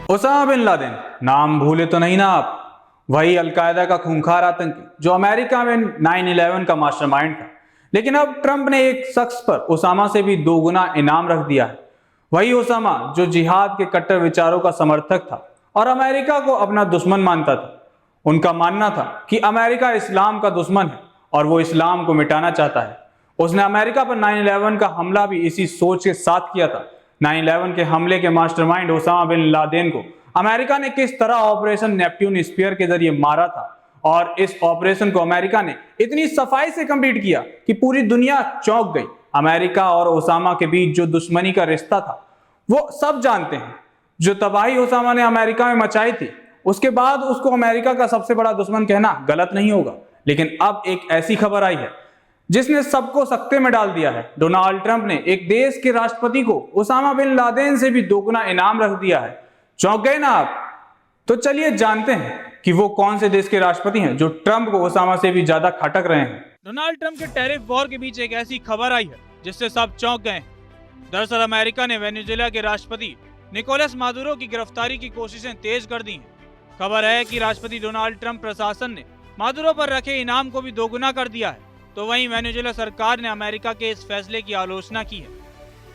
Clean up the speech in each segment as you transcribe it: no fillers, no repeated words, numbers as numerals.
Osama bin Laden, नाम भूले तो नहीं ना आप? वही अलकायदा का खूंखार आतंकी जो अमेरिका में 9/11 का मास्टरमाइंड था। लेकिन अब ट्रंप ने एक शख्स पर ओसामा से भी 2 गुना इनाम रख दिया है। वही ओसामा जो जिहाद के कट्टर विचारों का समर्थक था और अमेरिका को अपना दुश्मन मानता था। उनका मानना था कि अमेरिका इस्लाम का दुश्मन है और वो इस्लाम को मिटाना चाहता है। उसने अमेरिका पर 9/11 का हमला भी इसी सोच के साथ किया था। 9/11 के हमले के मास्टरमाइंड ओसामा बिन लादेन को अमेरिका ने किस तरह ऑपरेशन नेपट्यून स्पीयर के जरिए मारा था, और इस ऑपरेशन को अमेरिका ने इतनी सफाई से कंप्लीट किया कि पूरी दुनिया चौंक गई। अमेरिका और ओसामा के बीच जो दुश्मनी का रिश्ता था वो सब जानते हैं। जो तबाही ओसामा ने अमेरिका में मचाई थी, उसके बाद उसको अमेरिका का सबसे बड़ा दुश्मन कहना गलत नहीं होगा। लेकिन अब एक ऐसी खबर आई है जिसने सबको सकते में डाल दिया है। डोनाल्ड ट्रंप ने एक देश के राष्ट्रपति को ओसामा बिन लादेन से भी 2 गुना इनाम रख दिया है। चौंक गए ना आप? तो चलिए जानते हैं कि वो कौन से देश के राष्ट्रपति हैं जो ट्रंप को ओसामा से भी ज्यादा खटक रहे हैं। डोनाल्ड ट्रंप के टैरिफ वॉर के बीच एक ऐसी खबर आई है जिससे सब चौंक गए हैं। दरअसल अमेरिका ने वेनेजुएला के राष्ट्रपति निकोलस मादुरो की गिरफ्तारी की कोशिशें तेज कर दी हैं। खबर है कि राष्ट्रपति डोनाल्ड ट्रंप प्रशासन ने मादुरो पर रखे इनाम को भी 2 गुना कर दिया है। तो वहीं वेनेजुएला सरकार ने अमेरिका के इस फैसले की आलोचना की है,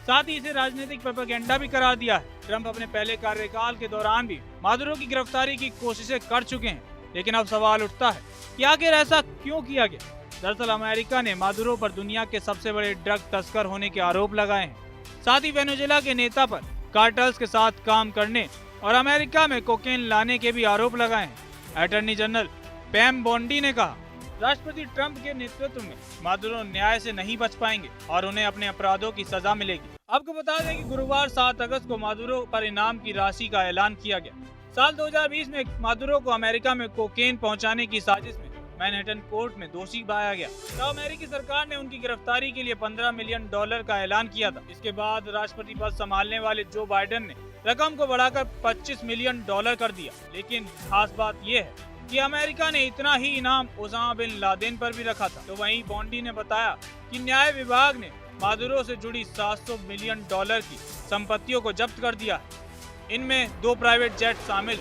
साथ ही इसे राजनीतिक प्रोपेगेंडा भी करार दिया है। ट्रंप अपने पहले कार्यकाल के दौरान भी मादुरो की गिरफ्तारी की कोशिशें कर चुके हैं, लेकिन अब सवाल उठता है कि आखिर ऐसा क्यों किया गया। दरअसल अमेरिका ने मादुरो पर दुनिया के सबसे बड़े ड्रग तस्कर होने के आरोप लगाए हैं। साथ ही वेनेजुएला के नेता पर कार्टल्स के साथ काम करने और अमेरिका में कोकेन लाने के भी आरोप लगाए हैं। अटॉर्नी जनरल पैम बोंडी ने कहा, राष्ट्रपति ट्रंप के नेतृत्व में मादुरो न्याय से नहीं बच पाएंगे और उन्हें अपने अपराधों की सजा मिलेगी। आपको बता दें कि गुरुवार 7 अगस्त को मादुरो पर इनाम की राशि का ऐलान किया गया। साल 2020 में मादुरो को अमेरिका में कोकेन पहुंचाने की साजिश में मैनहट्टन कोर्ट में दोषी पाया गया। तब अमेरिकी सरकार ने उनकी गिरफ्तारी के लिए $15 मिलियन का ऐलान किया था। इसके बाद राष्ट्रपति पद संभालने वाले जो बाइडेन ने रकम को बढ़ाकर $25 मिलियन कर दिया। लेकिन खास बात यह है कि अमेरिका ने इतना ही इनाम ओसामा बिन लादेन पर भी रखा था। तो वहीं बोंडी ने बताया कि न्याय विभाग ने मादुरो से जुड़ी $700 मिलियन की संपत्तियों को जब्त कर दिया है। इनमें 2 प्राइवेट जेट शामिल।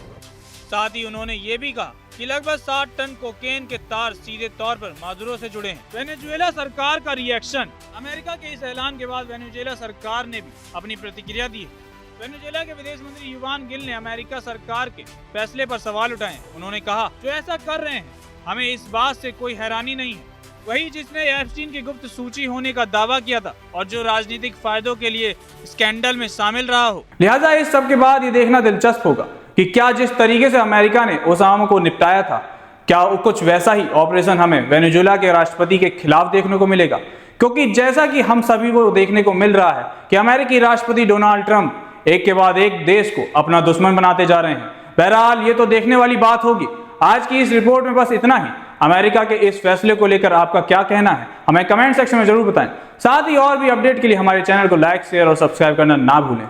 साथ ही उन्होंने ये भी कहा कि लगभग 60 टन कोकेन के तार सीधे तौर पर मादुरो से जुड़े हैं। वेनेजुएला सरकार का रिएक्शन। अमेरिका के इस ऐलान के बाद वेनेजुएला सरकार ने भी अपनी प्रतिक्रिया दी है। वेनेजुएला के विदेश मंत्री युवान गिल ने अमेरिका सरकार के फैसले पर सवाल उठाए। उन्होंने कहा, जो ऐसा कर रहे हैं हमें इस बात से कोई हैरानी नहीं है। वही जिसने एप्स्टीन की गुप्त सूची होने का दावा किया था और जो राजनीतिक फायदों के लिए स्कैंडल में शामिल रहा हो। लिहाजा इस सब के बाद ये देखना दिलचस्प होगा कि क्या जिस तरीके से अमेरिका ने ओसामा को निपटाया था, क्या कुछ वैसा ही ऑपरेशन हमें वेनेजुएला के राष्ट्रपति के खिलाफ देखने को मिलेगा। क्योंकि जैसा कि हम सभी को देखने को मिल रहा है कि अमेरिकी राष्ट्रपति डोनाल्ड ट्रंप एक के बाद एक देश को अपना दुश्मन बनाते जा रहे हैं। बहरहाल ये तो देखने वाली बात होगी। आज की इस रिपोर्ट में बस इतना ही। अमेरिका के इस फैसले को लेकर आपका क्या कहना है, हमें कमेंट सेक्शन में जरूर बताएं। साथ ही और भी अपडेट के लिए हमारे चैनल को लाइक, शेयर और सब्सक्राइब करना ना भूलें।